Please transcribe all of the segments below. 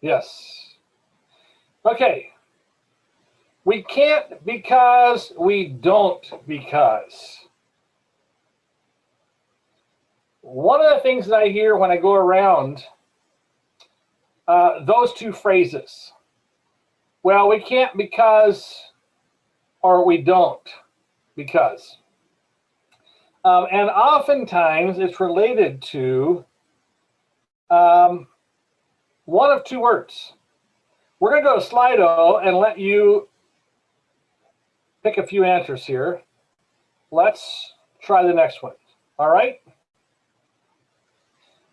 Yes. Okay. We can't because we don't because. One of the things that I hear when I go around those two phrases, well, we can't because, or we don't because. And oftentimes it's related to one of two words. We're going to go to Slido and let you pick a few answers here. Let's try the next one. All right?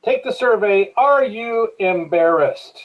Take the survey. Are you embarrassed?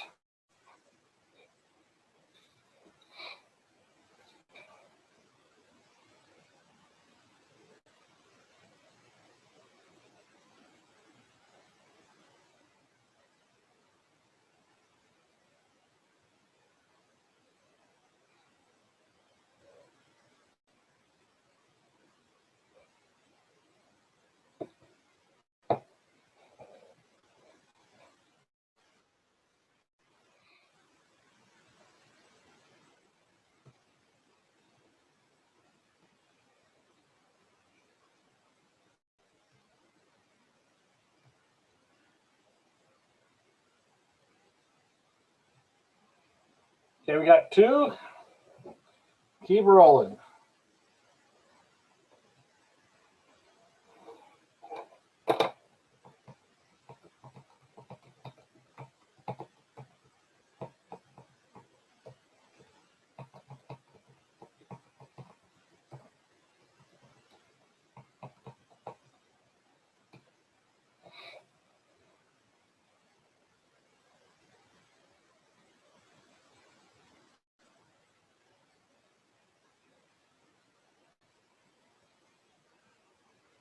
Okay, we got two. Keep rolling.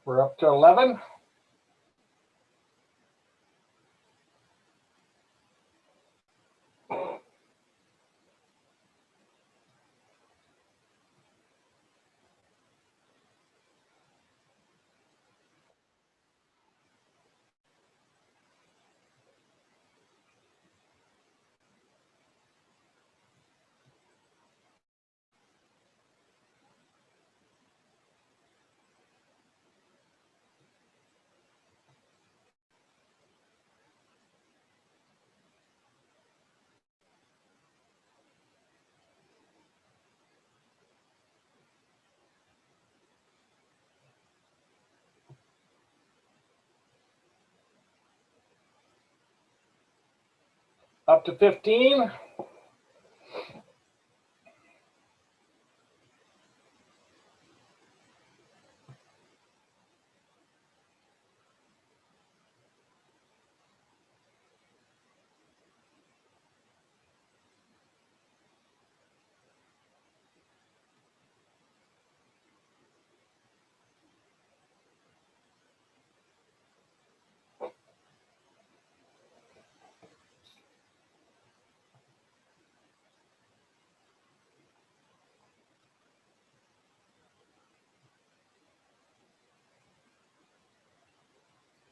We're up to 11. Up to 15.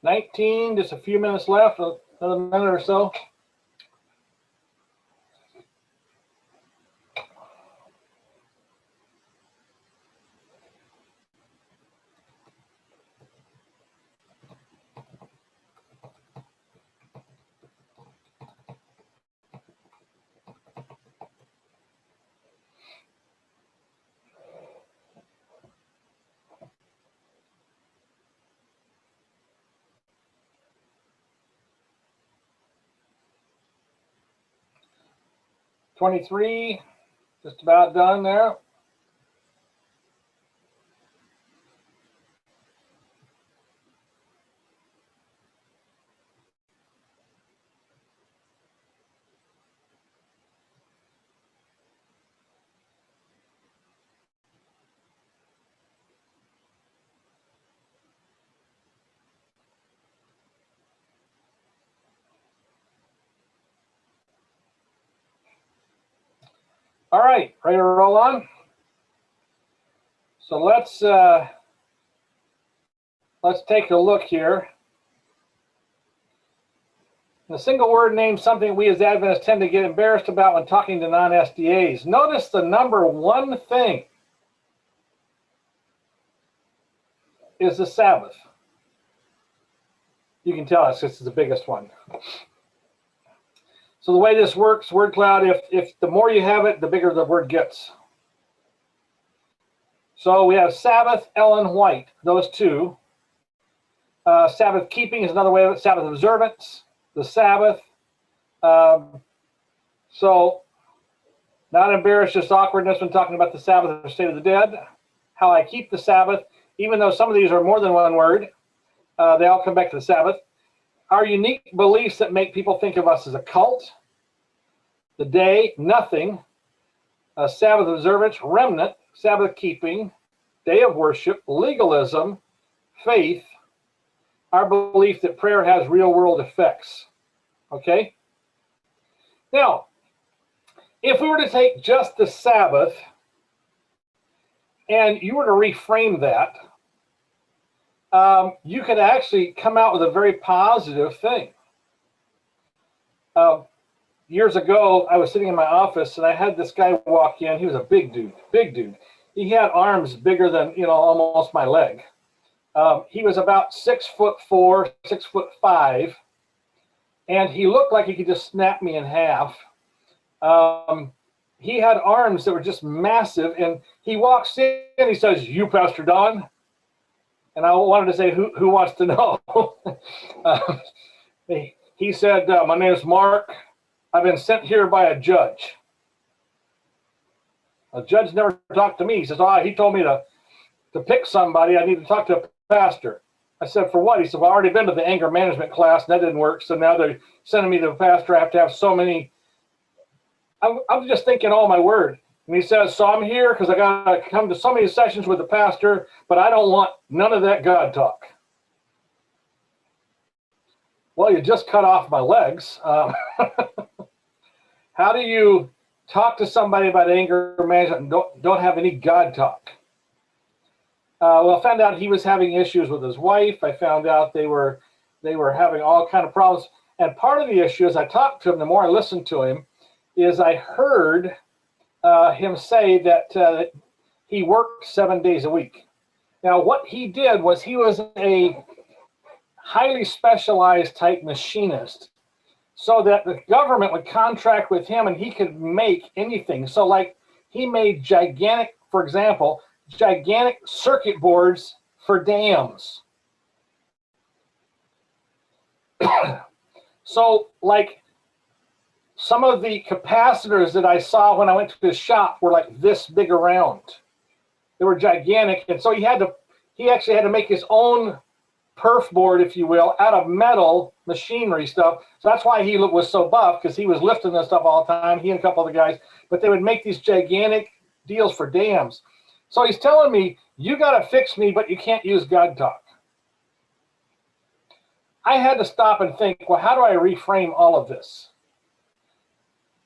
$19, just a few minutes left, another minute or so. $23, just about done there. All right, ready to roll on? So let's take a look here. The single word names something we as Adventists tend to get embarrassed about when talking to non-SDAs. Notice the number one thing is the Sabbath. You can tell us this is the biggest one. So the way this works, word cloud, if the more you have it, the bigger the word gets. So we have Sabbath, Ellen White, those two. Sabbath keeping is another way of it. Sabbath observance, the Sabbath. So not embarrassed, just awkwardness when talking about the Sabbath or state of the dead. How I keep the Sabbath, even though some of these are more than one word, they all come back to the Sabbath. Our unique beliefs that make people think of us as a cult. The day, nothing. Sabbath observance, remnant, Sabbath keeping, day of worship, legalism, faith, our belief that prayer has real world effects. Okay? Now, if we were to take just the Sabbath and you were to reframe that, you could actually come out with a very positive thing. Years ago, I was sitting in my office and I had this guy walk in. He was a big dude, big dude. He had arms bigger than, almost my leg. He was about 6'4", 6'5", and he looked like he could just snap me in half. He had arms that were just massive, and he walks in and he says, "You, Pastor Don?" And I wanted to say, who wants to know? He said, "My name is Mark. I've been sent here by a judge." A judge never talked to me. He says, he told me to pick somebody. I need to talk to a pastor. I said, "For what?" He said, "Well, I've already been to the anger management class, and that didn't work. So now they're sending me to a pastor. I have to have so many." I'm just thinking, oh, my word. And he says, "So I'm here because I got to come to so many sessions with the pastor, but I don't want none of that God talk." Well, you just cut off my legs. How do you talk to somebody about anger management and don't have any God talk? Well, I found out he was having issues with his wife. I found out they were having all kind of problems. And part of the issue, as I talked to him, the more I listened to him, is I heard him say that he worked 7 days a week. Now, what he did was he was a highly specialized type machinist, so that the government would contract with him and he could make anything. So like he made gigantic, for example, gigantic circuit boards for dams. So like some of the capacitors that I saw when I went to his shop were like this big around. They were gigantic. And so he actually had to make his own perf board, if you will, out of metal machinery stuff. So that's why he was so buff, because he was lifting this stuff all the time, he and a couple of the guys. But they would make these gigantic deals for dams. So he's telling me, "You got to fix me, but you can't use God talk." I had to stop and think, well, how do I reframe all of this?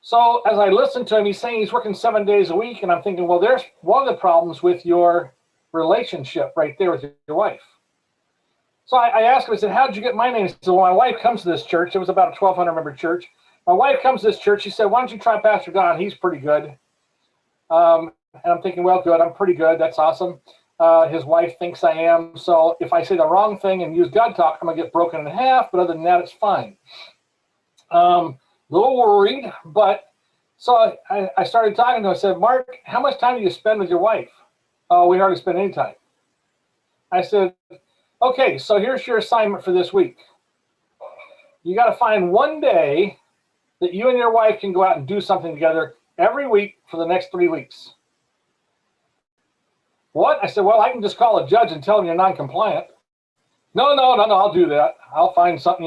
So as I listened to him, he's saying he's working 7 days a week, and I'm thinking, well, there's one of the problems with your relationship right there with your wife. So I asked him, I said, "How did you get my name?" He said, "Well, my wife comes to this church." It was about a 1,200 member church. "My wife comes to this church." She said, "Why don't you try Pastor Don? He's pretty good." And I'm thinking, well, good. I'm pretty good. That's awesome. His wife thinks I am. So if I say the wrong thing and use God talk, I'm going to get broken in half. But other than that, it's fine. A little worried. But so I started talking to him. I said, "Mark, how much time do you spend with your wife?" "Oh, we hardly spend any time." I said, "Okay, so here's your assignment for this week. You got to find one day that you and your wife can go out and do something together every week for the next 3 weeks." "What?" I said, "Well, I can just call a judge and tell him you're non-compliant." No, I'll do that. I'll find something,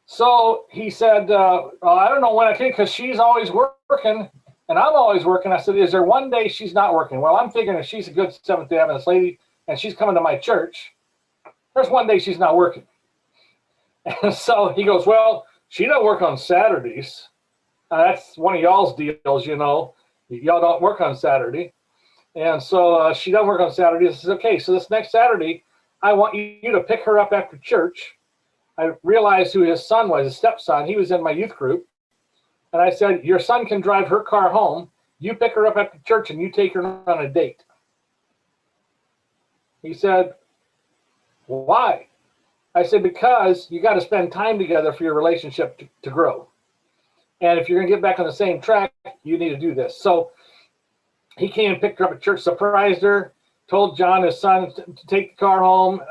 So he said, "Well, I don't know when I can, because she's always working and I'm always working." I said, "Is there one day she's not working?" "Well, I'm figuring if she's a good Seventh-day Adventist lady and she's coming to my church, there's one day she's not working." And so he goes, "Well, she doesn't work on Saturdays. That's one of y'all's deals, Y'all don't work on Saturday. And so she doesn't work on Saturdays." I said, "Okay, so this next Saturday, I want you to pick her up after church. I realized who his son was, his stepson. He was in my youth group. And I said, your son can drive her car home. You pick her up at the church and you take her on a date. He said, why? I said, because you got to spend time together for your relationship to grow. And if you're going to get back on the same track, you need to do this. So he came and picked her up at church, surprised her, told John, his son, to take the car home.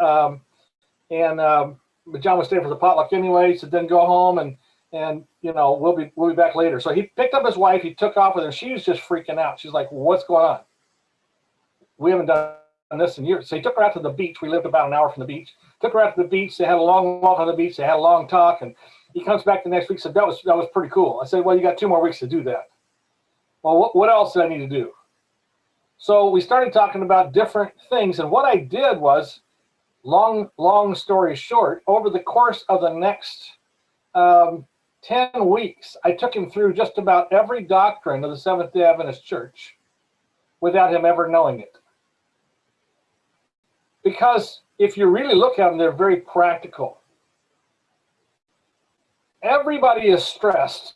But John was staying for the potluck anyway, so then go home and you know, we'll be back later. So he picked up his wife, he took off with her. She was just freaking out. She's like, what's going on? We haven't done this in years. So he took her out to the beach. We lived about an hour from the beach. Took her out to the beach. They had a long walk on the beach. They had a long talk, and he comes back the next week. Said that was pretty cool. I said, well, you got 2 more weeks to do that. Well, what else did I need to do? So we started talking about different things, and what I did was, long story short, over the course of the next 10 weeks, I took him through just about every doctrine of the Seventh-day Adventist Church without him ever knowing it. Because if you really look at them, they're very practical. Everybody is stressed.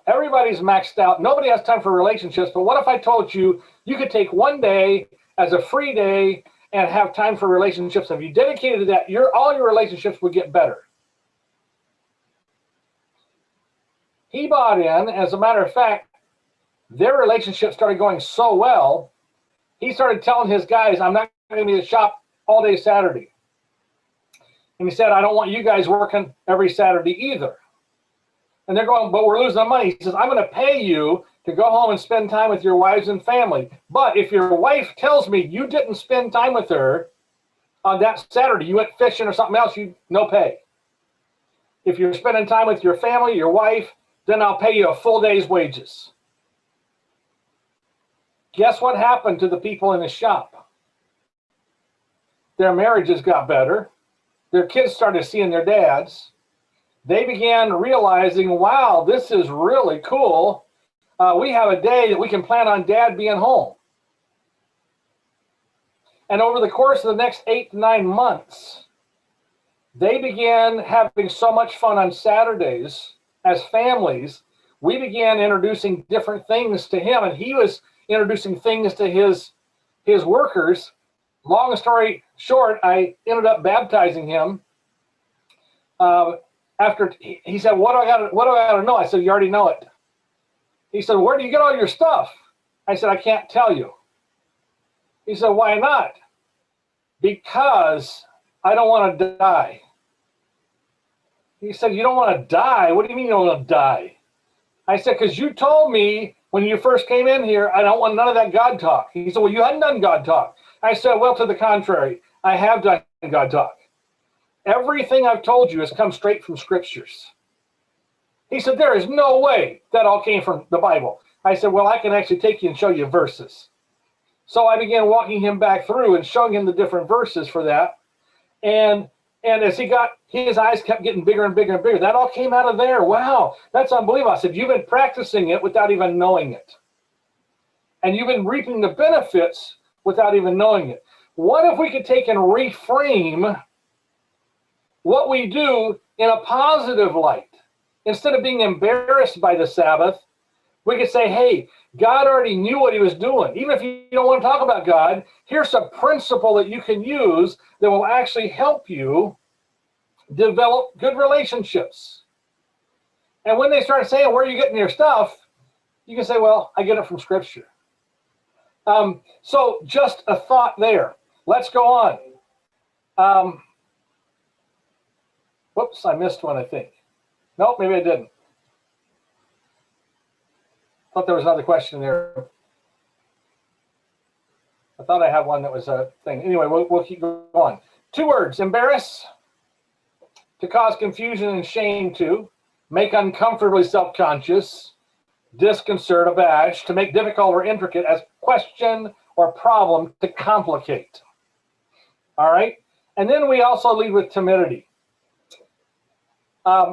Everybody's maxed out. Nobody has time for relationships. But what if I told you you could take one day as a free day and have time for relationships? If you dedicated to that, all your relationships would get better. He bought in. As a matter of fact, their relationship started going so well, he started telling his guys, I'm not going to be at the shop all day Saturday. And he said, I don't want you guys working every Saturday either. And they're going, but we're losing money. He says, I'm going to pay you to go home and spend time with your wives and family. But if your wife tells me you didn't spend time with her on that Saturday, you went fishing or something else, no pay. If you're spending time with your family, your wife, then I'll pay you a full day's wages. Guess what happened to the people in the shop? Their marriages got better. Their kids started seeing their dads. They began realizing, wow, this is really cool. We have a day that we can plan on dad being home. And over the course of the next 8 to 9 months, they began having so much fun on Saturdays as families. We began introducing different things to him, and he was introducing things to his workers. Long story short, I ended up baptizing him. After he said, what do I got to know? I said, you already know it. He said, where do you get all your stuff? I said, I can't tell you. He said, why not? Because I don't want to die. He said, you don't want to die? What do you mean you don't want to die? I said, because you told me when you first came in here, I don't want none of that God talk. He said, well, you hadn't done God talk. I said, well, to the contrary, I have done God talk. Everything I've told you has come straight from scriptures. He said, there is no way that all came from the Bible. I said, well, I can actually take you and show you verses. So I began walking him back through and showing him the different verses for that. And as his eyes kept getting bigger and bigger and bigger. That all came out of there. Wow, that's unbelievable. I said, you've been practicing it without even knowing it. And you've been reaping the benefits without even knowing it. What if we could take and reframe what we do in a positive light? Instead of being embarrassed by the Sabbath, we could say, hey, God already knew what he was doing. Even if you don't want to talk about God, here's a principle that you can use that will actually help you develop good relationships. And when they start saying, where are you getting your stuff? You can say, well, I get it from Scripture. So just a thought there. Let's go on. Whoops, I missed one, I think. Nope, maybe I didn't. Thought there was another question there. I thought I had one that was a thing. Anyway, we'll keep going. 2 words: embarrass, to cause confusion and shame to, make uncomfortably self-conscious, disconcert, abash, to make difficult or intricate, as question or problem, to complicate. All right? And then we also lead with timidity.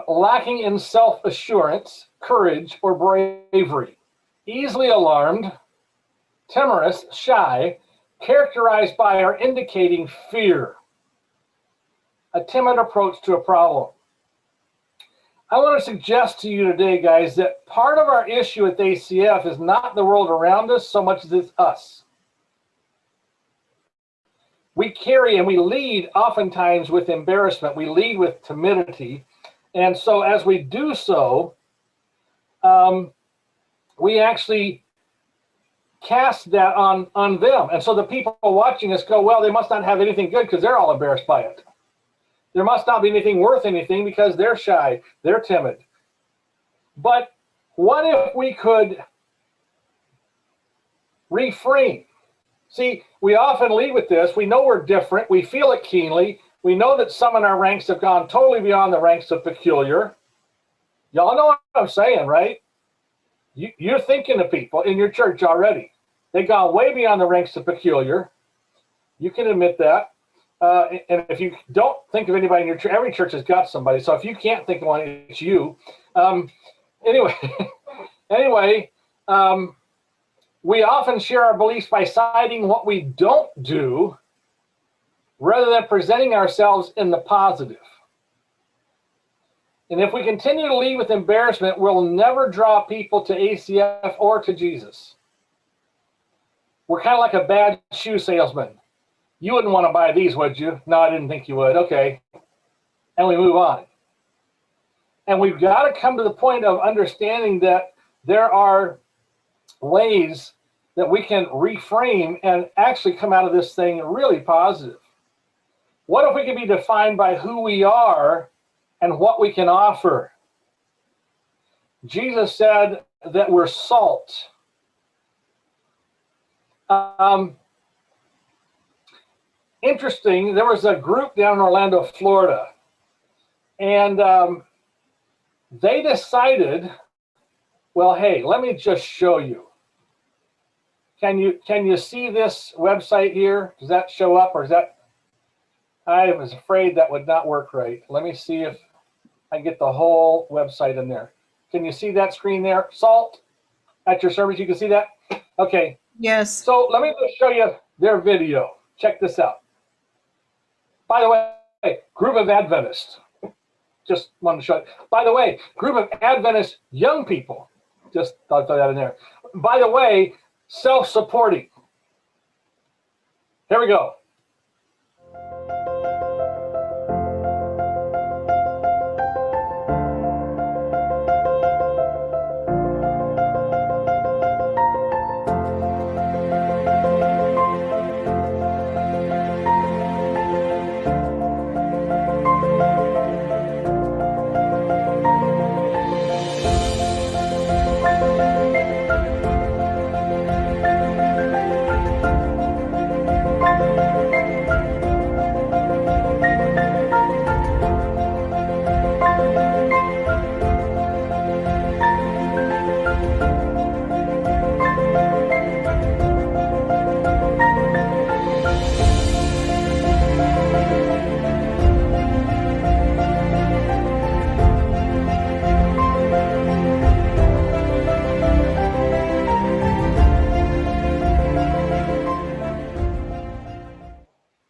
Lacking in self-assurance, courage, or bravery. Easily alarmed, timorous, shy, characterized by or indicating fear. A timid approach to a problem. I want to suggest to you today, guys, that part of our issue at ACF is not the world around us so much as it's us. We carry and we lead oftentimes with embarrassment. We lead with timidity. And so as we do so, we actually cast that on them. And so the people watching us go, well, they must not have anything good because they're all embarrassed by it. There must not be anything worth anything because they're shy, they're timid. But what if we could reframe? See, we often lead with this. We know we're different. We feel it keenly. We know that some in our ranks have gone totally beyond the ranks of peculiar. Y'all know what I'm saying, right? You're thinking of people in your church already. They've gone way beyond the ranks of peculiar. You can admit that. And if you don't think of anybody in your church, every church has got somebody. So if you can't think of one, it's you. Anyway, we often share our beliefs by citing what we don't do rather than presenting ourselves in the positive. And if we continue to lead with embarrassment, we'll never draw people to ACF or to Jesus. We're kind of like a bad shoe salesman. You wouldn't want to buy these, would you? No, I didn't think you would. Okay. And we move on. And we've got to come to the point of understanding that there are ways that we can reframe and actually come out of this thing really positive. What if we could be defined by who we are and what we can offer? Jesus said that we're salt. Interesting, there was a group down in Orlando, Florida, and they decided, well, hey, let me just show you. Can you see this website here? Does that show up, or is that? I was afraid that would not work right. Let me see if I can get the whole website in there. Can you see that screen there? Salt at your service, you can see that? Okay. Yes. So let me just show you their video. Check this out. By the way, group of Adventists. Just wanted to show it. By the way, group of Adventist young people. Just thought I'd throw that in there. By the way, self-supporting. Here we go.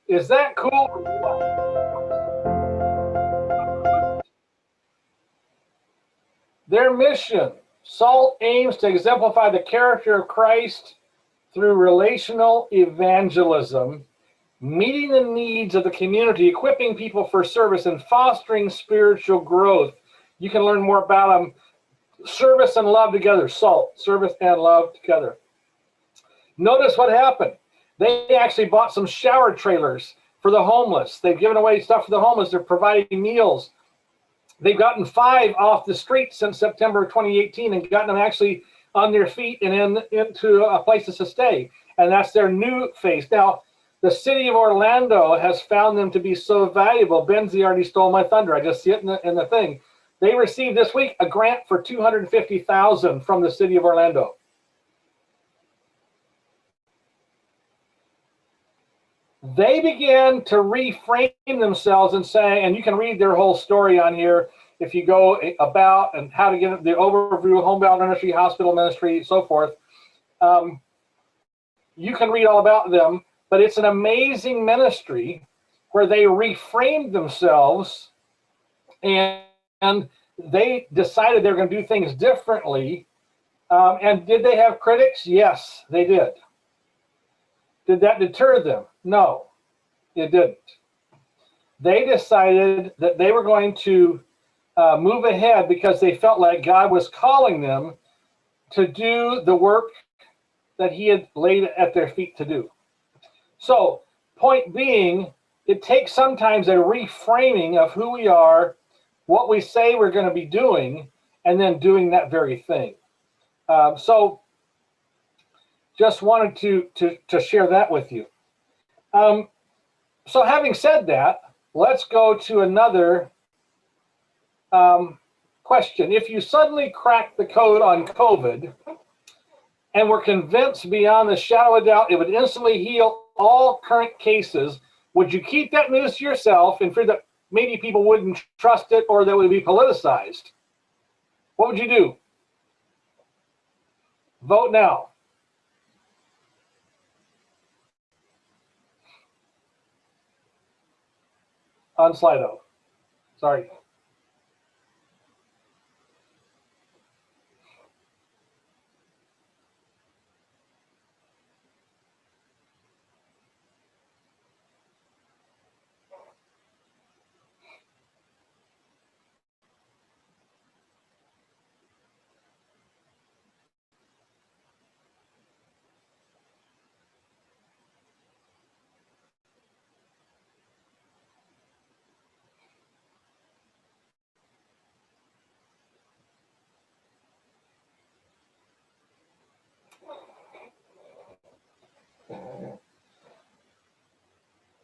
Is that cool? Their mission, SALT, aims to exemplify the character of Christ through relational evangelism, meeting the needs of the community, equipping people for service, and fostering spiritual growth. You can learn more about them. Service and love together, SALT, service and love together. Notice what happened. They actually bought some shower trailers for the homeless. They've given away stuff for the homeless. They're providing meals. They've gotten 5 off the street since September 2018 and gotten them actually on their feet and into a place to stay. And that's their new phase. Now, the city of Orlando has found them to be so valuable. Benzie already stole my thunder. I just see it in the thing. They received this week a grant for $250,000 from the city of Orlando. They began to reframe themselves and say, and you can read their whole story on here if you go about and how to get the overview, homebound ministry, hospital ministry, so forth. You can read all about them, but it's an amazing ministry where they reframed themselves and they decided they were going to do things differently. And did they have critics? Yes, they did. Did that deter them? No, it didn't. They decided that they were going to move ahead because they felt like God was calling them to do the work that he had laid at their feet to do. So, point being, it takes sometimes a reframing of who we are, what we say we're going to be doing, and then doing that very thing. So, just wanted to share that with you. So, having said that, let's go to another question. If you suddenly crack the code on COVID and were convinced beyond the shadow of a doubt it would instantly heal all current cases, would you keep that news to yourself and fear that maybe people wouldn't trust it or that it would be politicized? What would you do? Vote now. On Slido. Sorry.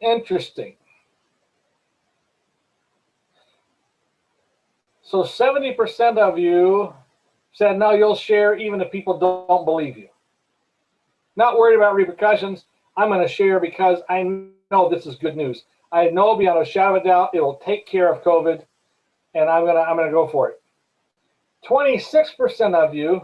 Interesting. So 70% of you said, no, you'll share even if people don't believe you. Not worried about repercussions. I'm going to share because I know this is good news. I know beyond a shadow of a doubt it will take care of COVID, and I'm gonna go for it. 26% of you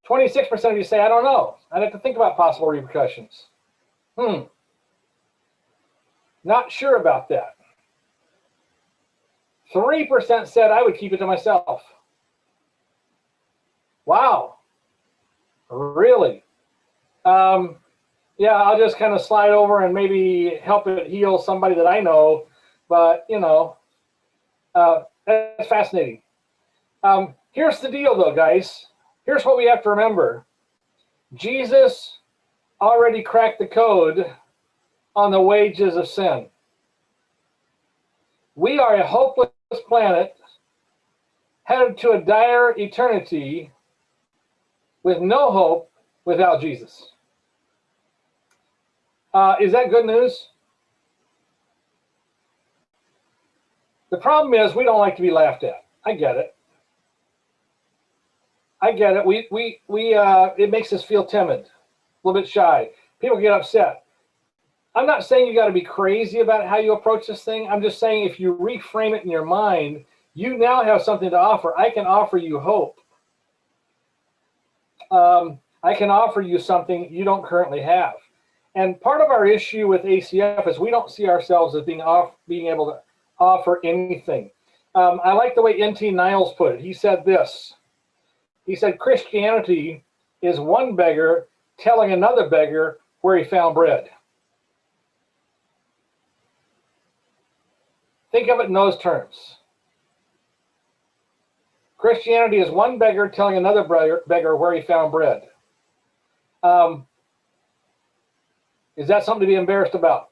26% of you say, I don't know. I'd have to think about possible repercussions. Not sure about that. 3% said I would keep it to myself. Wow. Really? Yeah, I'll just kind of slide over and maybe help it heal somebody that I know. But, you know, that's fascinating. Here's the deal, though, guys. Here's what we have to remember. Jesus already cracked the code on the wages of sin. We are a hopeless planet headed to a dire eternity with no hope without Jesus. Is that good news? The problem is we don't like to be laughed at. I get it. I get it. It makes us feel timid, a little bit shy. People get upset. I'm not saying you got to be crazy about how you approach this thing. I'm just saying if you reframe it in your mind, you now have something to offer. I can offer you hope. I can offer you something you don't currently have. And part of our issue with ACF is we don't see ourselves as being able to offer anything. I like the way N.T. Niles put it. He said this. He said, Christianity is one beggar telling another beggar where he found bread. Think of it in those terms. Christianity is one beggar telling another beggar where he found bread. Is that something to be embarrassed about?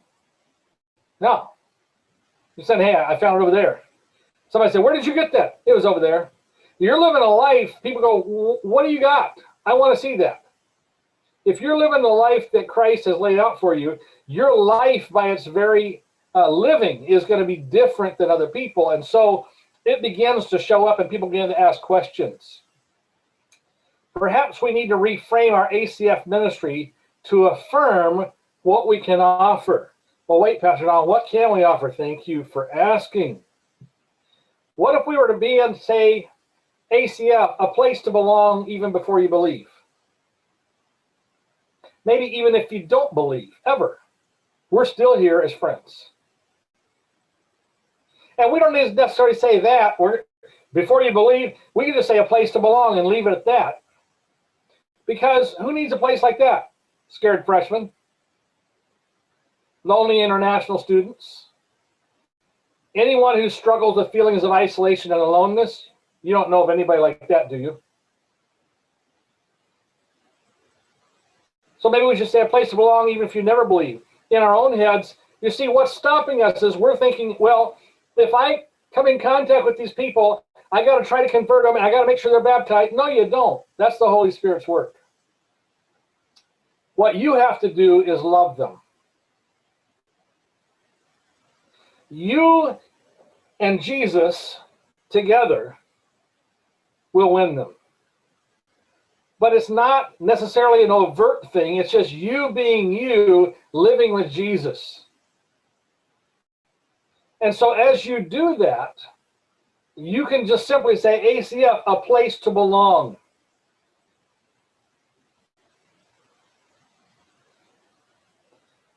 No. You said, hey, I found it over there. Somebody said, where did you get that? It was over there. You're living a life, people go, what do you got? I want to see that. If you're living the life that Christ has laid out for you, your life by its very living is going to be different than other people. And so it begins to show up and people begin to ask questions. Perhaps we need to reframe our ACF ministry to affirm what we can offer. Well, wait, Pastor Don, what can we offer? Thank you for asking. What if we were to be in, say, ACF, a place to belong even before you believe? Maybe even if you don't believe, ever. We're still here as friends. And we don't necessarily say that. Before you believe, we can just say a place to belong and leave it at that. Because who needs a place like that? Scared freshmen, lonely international students, anyone who struggles with feelings of isolation and aloneness. You don't know of anybody like that, do you? So maybe we should say a place to belong even if you never believe. In our own heads, you see, what's stopping us is we're thinking, well, if I come in contact with these people, I got to try to convert them, and I got to make sure they're baptized. No, you don't. That's the Holy Spirit's work. What you have to do is love them. You and Jesus together will win them. But it's not necessarily an overt thing. It's just you being you, living with Jesus. And so as you do that, you can just simply say, ACF, a place to belong.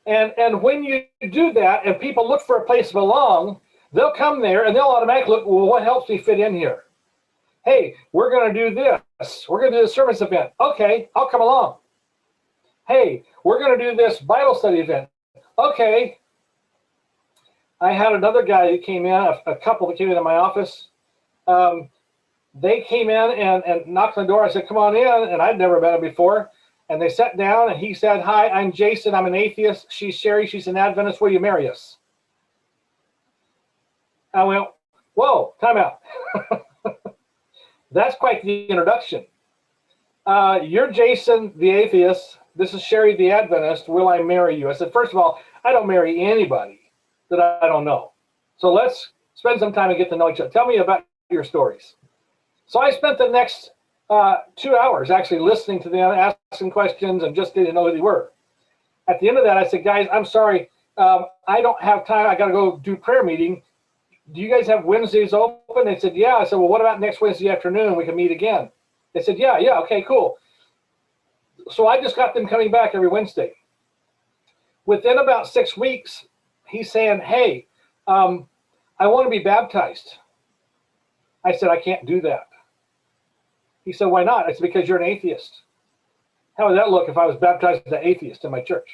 And when you do that and people look for a place to belong, they'll come there and they'll automatically look, well, what helps me fit in here? Hey, we're going to do this. We're going to do a service event. Okay, I'll come along. Hey, we're going to do this Bible study event. Okay. I had another guy that came in, a couple that came into my office. They came in and knocked on the door. I said, come on in. And I'd never met him before. And they sat down and he said, hi, I'm Jason. I'm an atheist. She's Sherry. She's an Adventist. Will you marry us? I went, whoa, time out. That's quite the introduction. You're Jason, the atheist. This is Sherry, the Adventist. Will I marry you? I said, first of all, I don't marry anybody that I don't know. So let's spend some time and get to know each other. Tell me about your stories. So I spent the next 2 hours actually listening to them, asking questions, and just didn't know who they were. At the end of that, I said, guys, I'm sorry. I don't have time. I got to go do prayer meeting. Do you guys have Wednesdays open? They said, yeah. I said, well, what about next Wednesday afternoon? We can meet again. They said, yeah, okay, cool. So I just got them coming back every Wednesday. Within about 6 weeks, he's saying, hey, I want to be baptized. I said, I can't do that. He said, why not? I said, because you're an atheist. How would that look if I was baptized as an atheist in my church?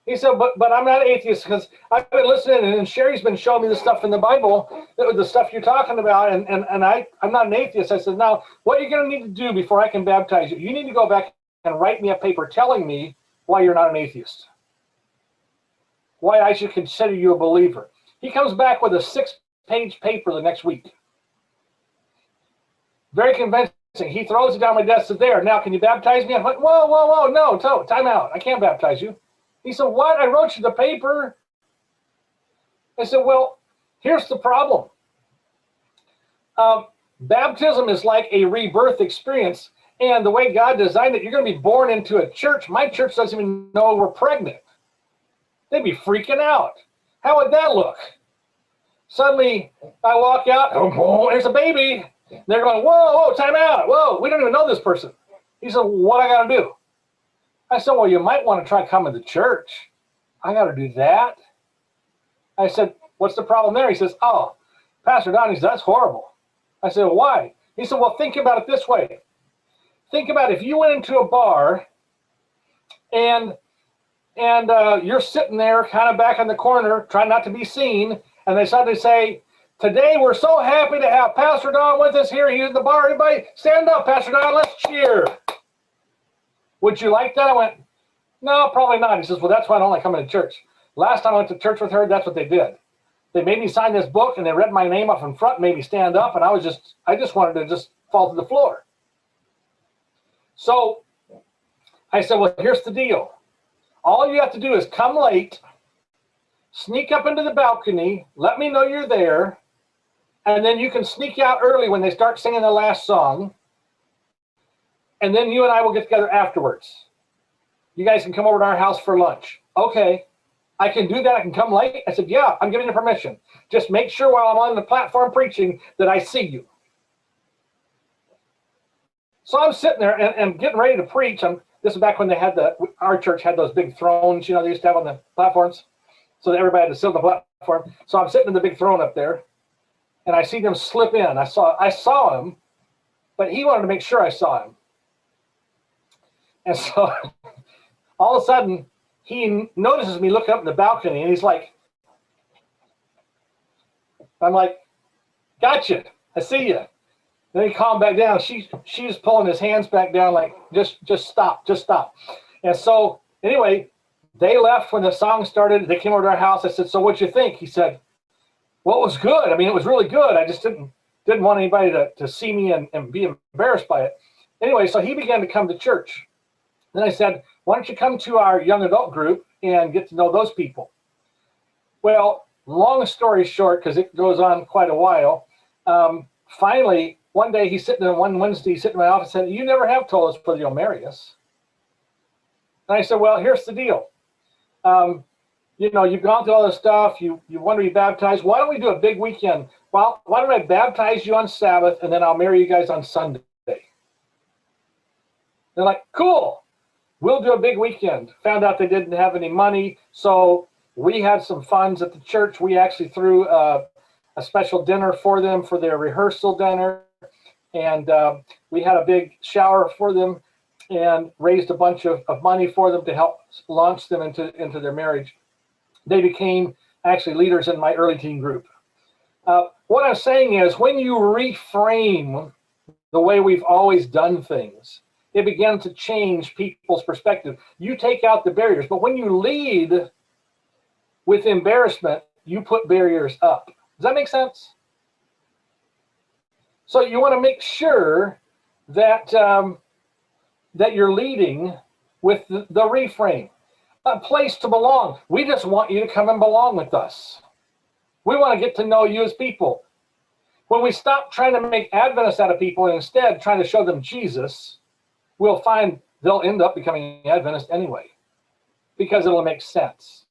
He said, but I'm not an atheist because I've been listening and Sherry's been showing me the stuff in the Bible, the stuff you're talking about, and I'm not an atheist. I said, now, what you're going to need to do before I can baptize you, you need to go back and write me a paper telling me why you're not an atheist, why I should consider you a believer. He comes back with a 6-page paper the next week. Very convincing. He throws it down my desk, says, there, now can you baptize me? I'm like, whoa, no, time out. I can't baptize you. He said, what? I wrote you the paper. I said, well, here's the problem. Baptism is like a rebirth experience. And the way God designed it, you're going to be born into a church. My church doesn't even know we're pregnant. They'd be freaking out. How would that look? Suddenly, I walk out, oh, there's a baby. They're going, whoa, time out. Whoa, we don't even know this person. He said, what I got to do? I said, well, you might want to try coming to church. I got to do that. I said, what's the problem there? He says, oh, Pastor Don, he says, that's horrible. I said, why? He said, well, think about it this way. Think about if you went into a bar and you're sitting there kind of back in the corner, trying not to be seen, and they suddenly say, today we're so happy to have Pastor Don with us here. He's in the bar. Everybody stand up, Pastor Don, let's cheer. Would you like that? I went, no, probably not. He says, well, that's why I don't like coming to church. Last time I went to church with her, that's what they did. They made me sign this book, and they read my name up in front, made me stand up, and I just wanted to just fall to the floor. So I said, well, here's the deal. All you have to do is come late, sneak up into the balcony, let me know you're there, and then you can sneak out early when they start singing the last song, and then you and I will get together afterwards. You guys can come over to our house for lunch. Okay, I can do that. I can come late. I said, yeah, I'm giving you permission. Just make sure while I'm on the platform preaching that I see you. So I'm sitting there and getting ready to preach. This is back when they had our church had those big thrones, they used to have on the platforms. so that everybody had to sit on the platform. So I'm sitting in the big throne up there, and I see them slip in. I saw him, but he wanted to make sure I saw him. And so all of a sudden, he notices me looking up in the balcony, and he's like, I'm like, gotcha, I see you. Then he calmed back down. She's pulling his hands back down, like, just stop, just stop. And so anyway, they left when the song started. They came over to our house. I said, so what'd you think? He said, well, it was good. I mean, it was really good. I just didn't want anybody to see me and be embarrassed by it. Anyway, so he began to come to church. Then I said, why don't you come to our young adult group and get to know those people? Well, long story short, because it goes on quite a while, finally, one day one Wednesday, he's sitting in my office and said, you never have told us whether you'll marry us. And I said, well, here's the deal. You know, you've gone through all this stuff. You want to be baptized. Why don't we do a big weekend? Well, why don't I baptize you on Sabbath, and then I'll marry you guys on Sunday? They're like, cool. We'll do a big weekend. Found out they didn't have any money, so we had some funds at the church. We actually threw a special dinner for them for their rehearsal dinner, and we had a big shower for them and raised a bunch of money for them to help launch them into their marriage. They became actually leaders in my early teen group. What I'm saying is, when you reframe the way we've always done things, it begins to change people's perspective. You take out the barriers, but when you lead with embarrassment, you put barriers up. Does that make sense? So you want to make sure that that you're leading with the reframe. A place to belong. We just want you to come and belong with us. We want to get to know you as people. When we stop trying to make Adventists out of people and instead trying to show them Jesus, we'll find they'll end up becoming Adventist anyway, because it'll make sense.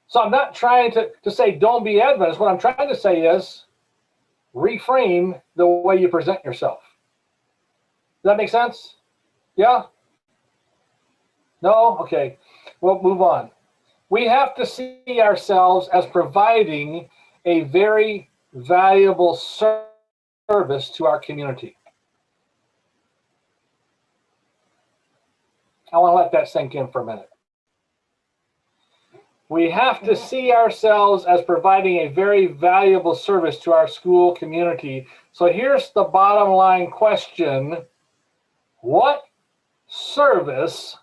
So I'm not trying to say don't be Adventist. What I'm trying to say is reframe the way you present yourself. Does that make sense? Yeah? No? Okay. We'll move on. We have to see ourselves as providing a very valuable service to our community. I want to let that sink in for a minute. We have to see ourselves as providing a very valuable service to our school community. So here's the bottom line question. What service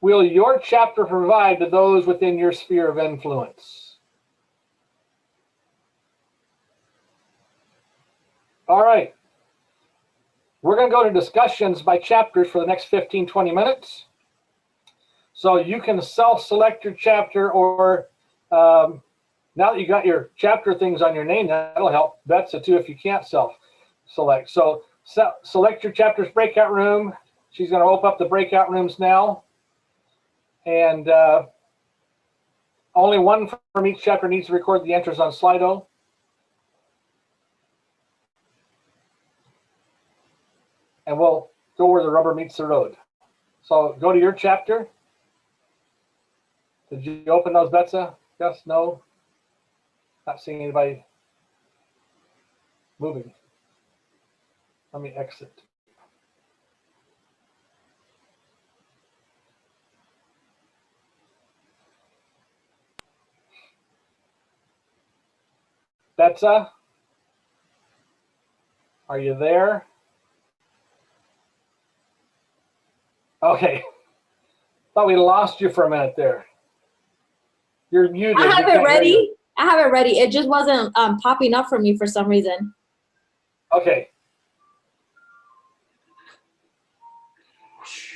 will your chapter provide to those within your sphere of influence? All right. We're going to go to discussions by chapters for the next 15-20 minutes. So you can self-select your chapter, or now that you got your chapter things on your name, that'll help Betsa too if you can't self-select. So select your chapter's breakout room. She's going to open up the breakout rooms now. And only one from each chapter needs to record the entries on Slido. And we'll go where the rubber meets the road. So go to your chapter. Did you open those, Betsa? Yes, no? Not seeing anybody moving. Let me exit. Betsa? Are you there? Okay. Thought we lost you for a minute there. You're muted. I have it ready. I have it ready. It just wasn't popping up for me for some reason. Okay.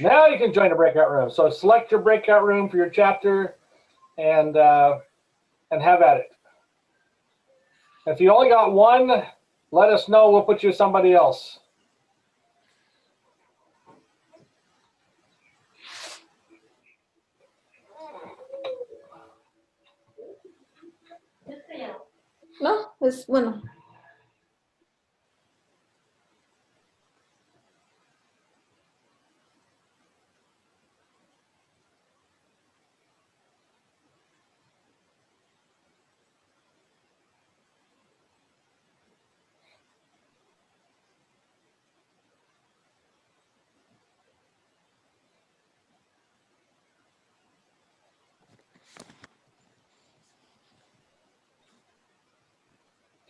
Now you can join the breakout room. So select your breakout room for your chapter and have at it. If you only got one, let us know. We'll put you with somebody else. No, es bueno.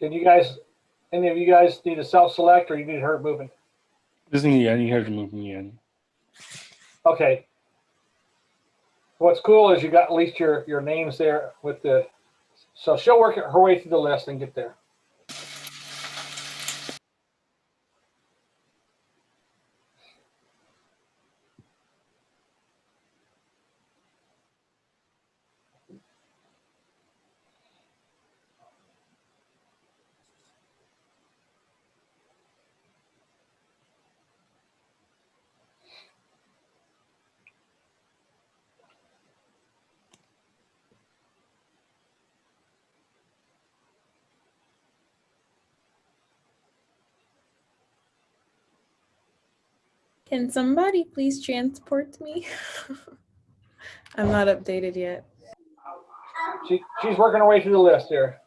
Can you guys, any of you guys need to self-select or you need her moving? Doesn't he? He has to move me in. Okay. What's cool is you got at least your names there with the, so she'll work her way through the list and get there. Can somebody please transport me? I'm not updated yet. She's working her way through the list here.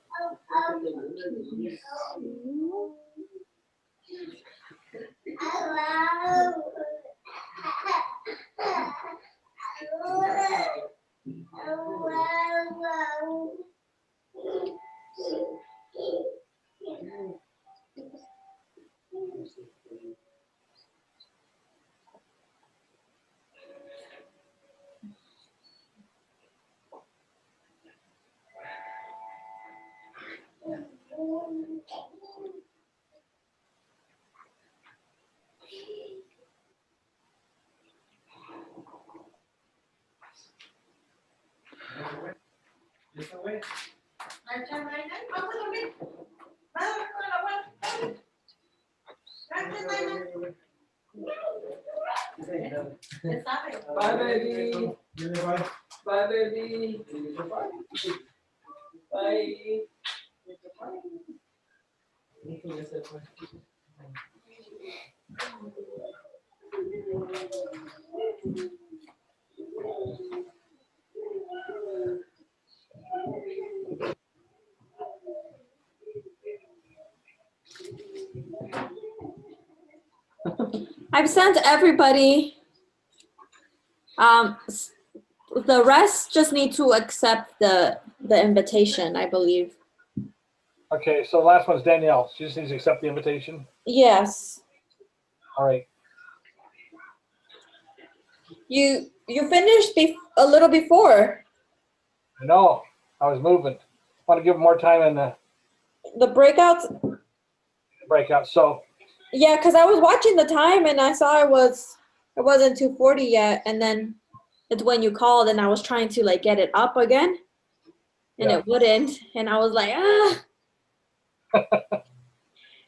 Bye, baby. Bye, baby. Bye. I've sent everybody. The rest just need to accept the invitation, I believe. Okay, so the last one's Danielle. She just needs to accept the invitation. Yes. All right. You finished a little before. No, I was moving. Want to give them more time in the The breakout. So yeah, because I was watching the time and I saw it wasn't 2:40 yet, and then it's when you called and I was trying to like get it up again, and Yeah. it wouldn't, and I was like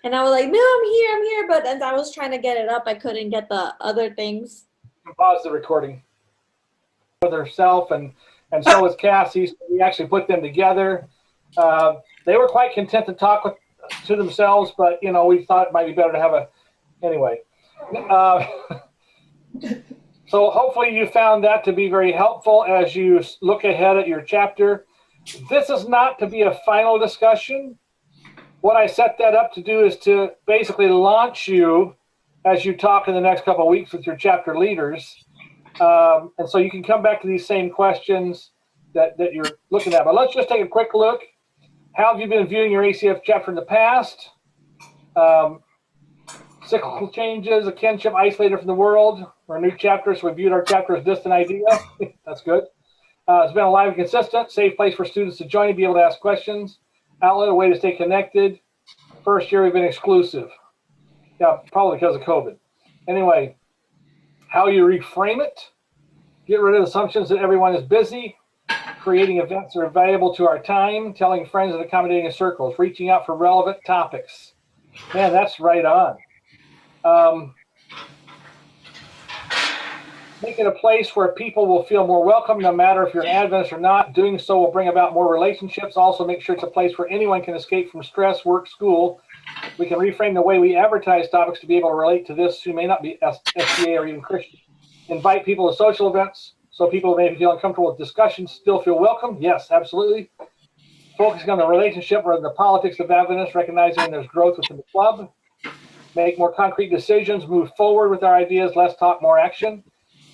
and I was like, no, I'm here, but as I was trying to get it up, I couldn't get the other things. pause the recording. With herself and so was Cassie. So we actually put them together. They were quite content to talk to themselves, but you know, we thought it might be better to have a anyway. So hopefully you found that to be very helpful as you look ahead at your chapter. This is not to be a final discussion. What I set that up to do is to basically launch you as you talk in the next couple of weeks with your chapter leaders. And so you can come back to these same questions that you're looking at. But let's just take a quick look. How have you been viewing your ACF chapter in the past? Cyclical changes, a kinship isolated from the world. We're a new chapter, so we viewed our chapter as distant idea. That's good. It's been a live and consistent, safe place for students to join and be able to ask questions. Outlet, a way to stay connected. First year, we've been exclusive. Yeah, probably because of COVID. Anyway, how you reframe it. Get rid of assumptions that everyone is busy. Creating events that are valuable to our time. Telling friends and accommodating circles. Reaching out for relevant topics. Man, that's right on. Make it a place where people will feel more welcome, no matter if you're an Adventist or not. Doing so will bring about more relationships. Also, make sure it's a place where anyone can escape from stress, work, school. We can reframe the way we advertise topics to be able to relate to this who may not be SBA or even Christian. Invite people to social events so people who may feel uncomfortable with discussions still feel welcome. Yes, absolutely. Focusing on the relationship rather than the politics of Adventists, recognizing there's growth within the club. Make more concrete decisions, move forward with our ideas, less talk, more action.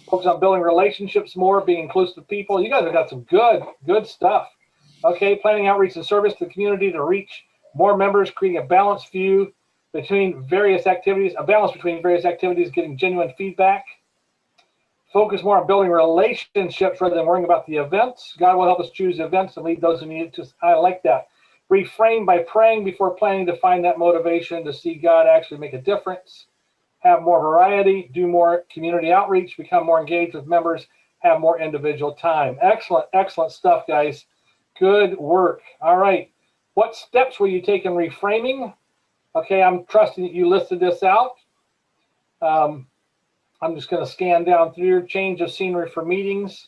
Focus on building relationships more, being inclusive of people. You guys have got some good stuff. Okay, planning outreach and service to the community to reach more members, creating a balanced view between various activities, a balance between various activities, getting genuine feedback. Focus more on building relationships rather than worrying about the events. God will help us choose events and lead those who need it to. I like that. Reframe by praying before planning to find that motivation to see God actually make a difference. Have more variety, do more community outreach, become more engaged with members, have more individual time. Excellent, excellent stuff, guys. Good work. All right. What steps will you take in reframing? Okay, I'm trusting that you listed this out. I'm just going to scan down through your change of scenery for meetings.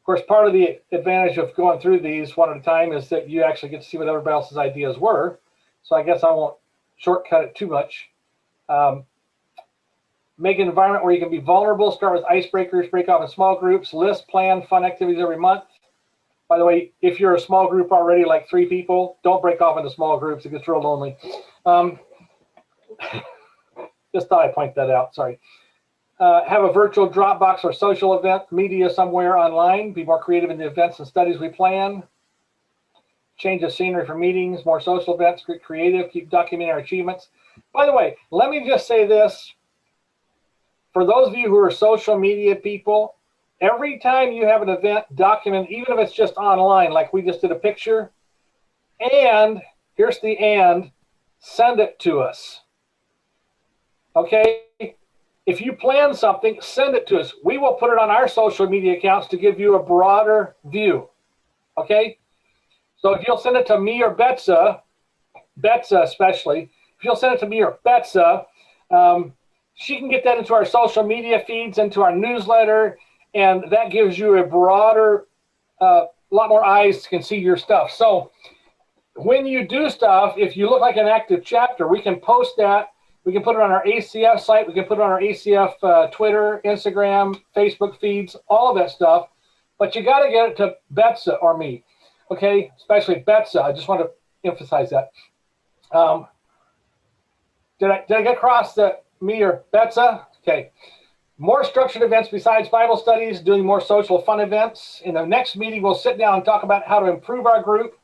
Of course, part of the advantage of going through these one at a time is that you actually get to see what everybody else's ideas were. So I guess I won't shortcut it too much. Make an environment where you can be vulnerable. Start with icebreakers, break off in small groups, list, plan fun activities every month. By the way, if you're a small group already, like 3 people, don't break off into small groups. It gets real lonely. Just thought I'd point that out. Sorry. Have a virtual Dropbox or social event media somewhere online. Be more creative in the events and studies we plan. Change the scenery for meetings, more social events, get creative, keep documenting our achievements. By the way, let me just say this. For those of you who are social media people, every time you have an event, document, even if it's just online, like we just did a picture, and here's the and, send it to us. Okay? If you plan something, send it to us. We will put it on our social media accounts to give you a broader view. Okay? So if you'll send it to me or Betsa especially, if you'll send it to me or Betsa, she can get that into our social media feeds, into our newsletter, and that gives you a broader, lot more eyes can see your stuff. So when you do stuff, if you look like an active chapter, we can post that. We can put it on our ACF site. We can put it on our ACF Twitter, Instagram, Facebook feeds, all of that stuff. But you got to get it to Betsa or me, okay? Especially Betsa. I just want to emphasize that. Did I get across the me or Betsa? Okay. More structured events besides Bible studies, doing more social fun events. In the next meeting, we'll sit down and talk about how to improve our group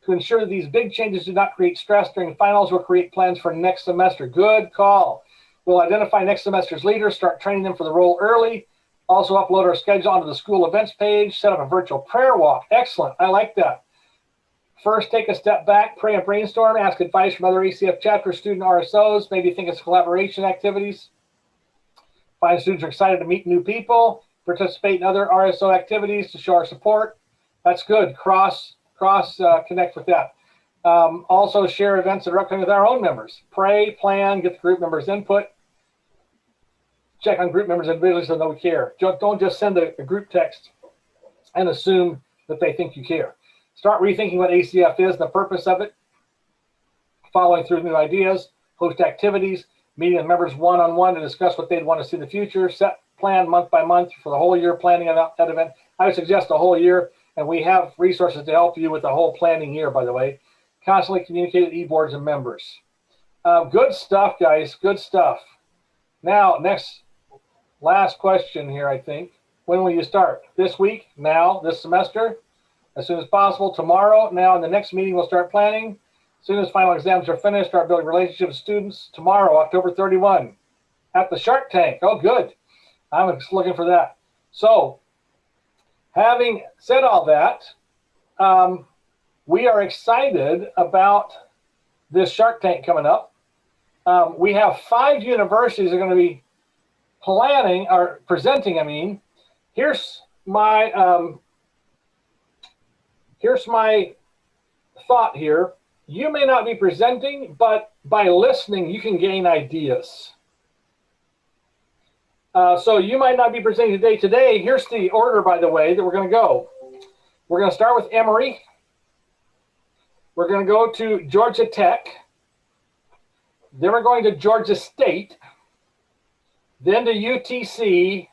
to ensure that these big changes do not create stress during finals. We'll create plans for next semester. Good call. We'll identify next semester's leaders, start training them for the role early. Also upload our schedule onto the school events page, set up a virtual prayer walk. Excellent. I like that. First, take a step back, pray and brainstorm, ask advice from other ACF chapter student RSOs, maybe think of collaboration activities. Find students are excited to meet new people, participate in other RSO activities to show our support. That's good. Cross connect with that. Also share events that are upcoming with our own members. Pray, plan, get the group members' input. Check on group members individually so that we care. Don't just send a group text and assume that they think you care. Start rethinking what ACF is and the purpose of it. Following through new ideas, host activities, meeting with members one-on-one to discuss what they'd want to see in the future. Set plan month by month for the whole year planning of that event. I would suggest a whole year. And we have resources to help you with the whole planning year, by the way. Constantly communicate with e-boards and members. Good stuff, guys. Good stuff. Now, last question here, I think. When will you start? This week? Now? This semester? As soon as possible. Tomorrow? Now, in the next meeting, we'll start planning. As soon as final exams are finished, start building relationships with students. Tomorrow, October 31, at the Shark Tank. Oh, good. I'm just looking for that. So, having said all that, we are excited about this Shark Tank coming up. We have 5 universities that are going to be planning or presenting. I mean, here's my thought here. You may not be presenting, but by listening, you can gain ideas. So you might not be presenting today. Here's the order, by the way, that we're going to go. We're going to start with Emory. We're going to go to Georgia Tech. Then we're going to Georgia State. Then to UTC.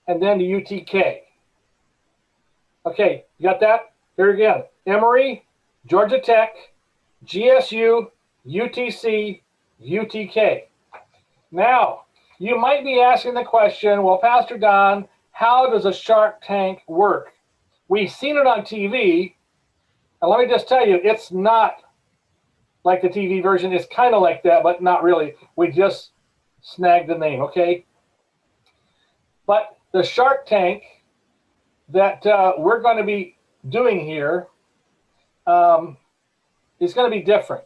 And then to UTK. Okay, you got that? Here again. Emory, Georgia Tech, GSU, UTC, UTK. Now, you might be asking the question, well, Pastor Don, how does a Shark Tank work? We've seen it on TV, and let me just tell you, it's not like the TV version. It's kind of like that, but not really. We just snagged the name, okay? But the Shark Tank that we're going to be doing here is going to be different.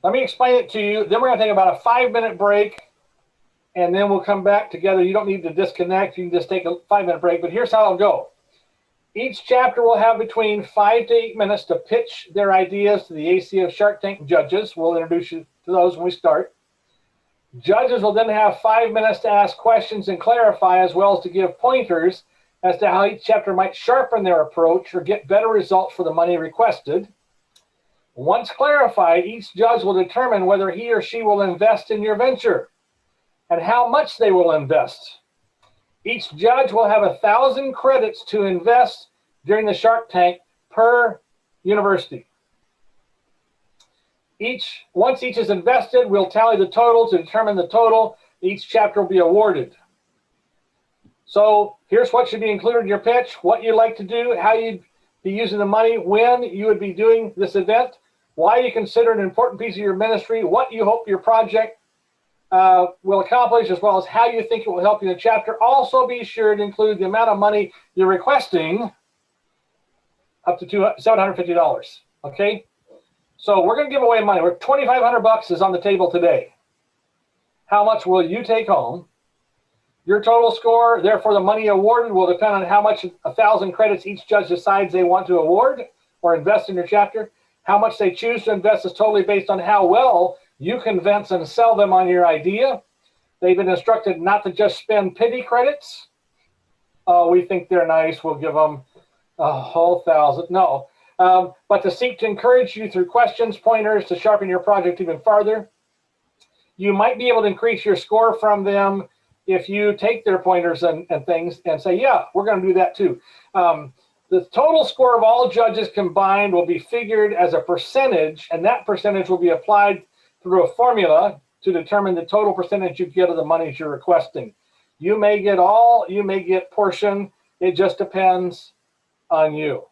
Let me explain it to you. Then we're going to take about a 5-minute break, and then we'll come back together. You don't need to disconnect. You can just take a 5-minute break. But here's how it'll go. Each chapter will have between 5 to 8 minutes to pitch their ideas to the ACF Shark Tank judges. We'll introduce you to those when we start. Judges will then have 5 minutes to ask questions and clarify, as well as to give pointers as to how each chapter might sharpen their approach or get better results for the money requested. Once clarified, each judge will determine whether he or she will invest in your venture and how much they will invest. Each judge will have 1,000 credits to invest during the Shark Tank per university. Once each is invested, we'll tally the total to determine the total. Each chapter will be awarded. So here's what should be included in your pitch, what you'd like to do, how you'd be using the money, when you would be doing this event, why you consider it an important piece of your ministry, what you hope your project will accomplish, as well as how you think it will help you in the chapter. Also be sure to include the amount of money you're requesting, up to $750, okay? So we're going to give away money. We're $2,500 is on the table today. How much will you take home? Your total score, therefore the money awarded, will depend on how much 1,000 credits each judge decides they want to award or invest in your chapter. How much they choose to invest is totally based on how well you convince and sell them on your idea. They've been instructed not to just spend pity credits. Oh, we think they're nice, we'll give them a whole 1,000. No, but to seek to encourage you through questions, pointers, to sharpen your project even farther. You might be able to increase your score from them if you take their pointers and things and say, yeah, we're going to do that too. The total score of all judges combined will be figured as a percentage, and that percentage will be applied through a formula to determine the total percentage you get of the monies you're requesting. You may get all, you may get portion. It just depends on you.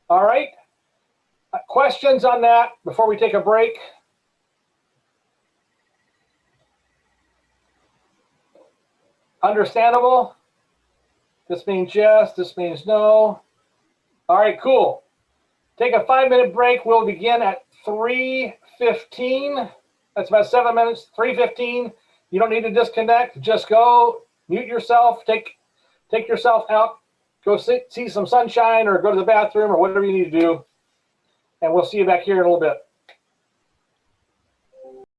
All right? Questions on that before we take a break? Understandable? This means yes, this means no. All right, cool. Take a 5-minute break. We'll begin at 3:15. That's about 7 minutes, 3:15. You don't need to disconnect. Just go mute yourself, take yourself out, go see some sunshine or go to the bathroom or whatever you need to do. And we'll see you back here in a little bit.